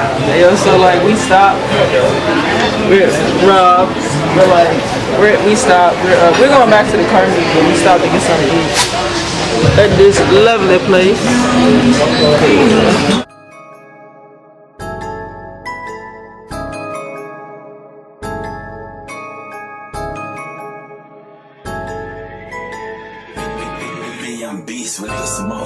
Yo, so like we stopped. We're Rob. We're like we stopped. We're going back to the car meet, but we stopped to get something to eat at this lovely place. I'm beast with the smoke.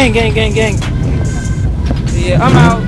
Gang, gang, gang, gang. Yeah, I'm out.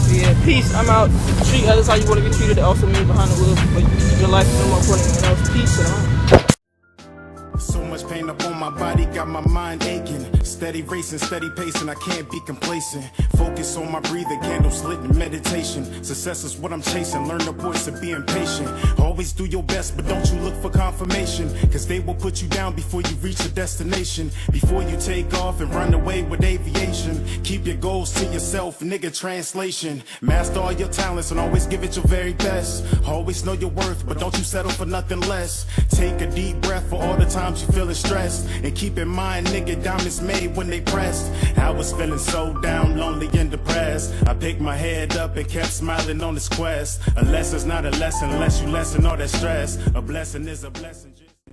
Yeah, peace. I'm out. Treat others how you want to be treated. Also, me behind the wheel, but your life is no more important than anyone else. Peace, and I'm out. So much pain up on my body, got my mind aching. Steady racing, steady pacing, I can't be complacent. Focus on my breathing, candles lit in meditation. Success is what I'm chasing, learn the voice of being patient. Always do your best, but don't you look for confirmation, cause they will put you down before you reach the destination. Before you take off and run away with aviation, keep your goals to yourself, nigga, translation. Master all your talents and always give it your very best. Always know your worth, but don't you settle for nothing less. Take a deep breath for all the times you feeling stressed, and keep in mind, nigga, diamonds made when they pressed. I was feeling so down, lonely and depressed. I picked my head up and kept smiling on this quest. A lesson's not a lesson unless you lessen all that stress. A blessing is a blessing.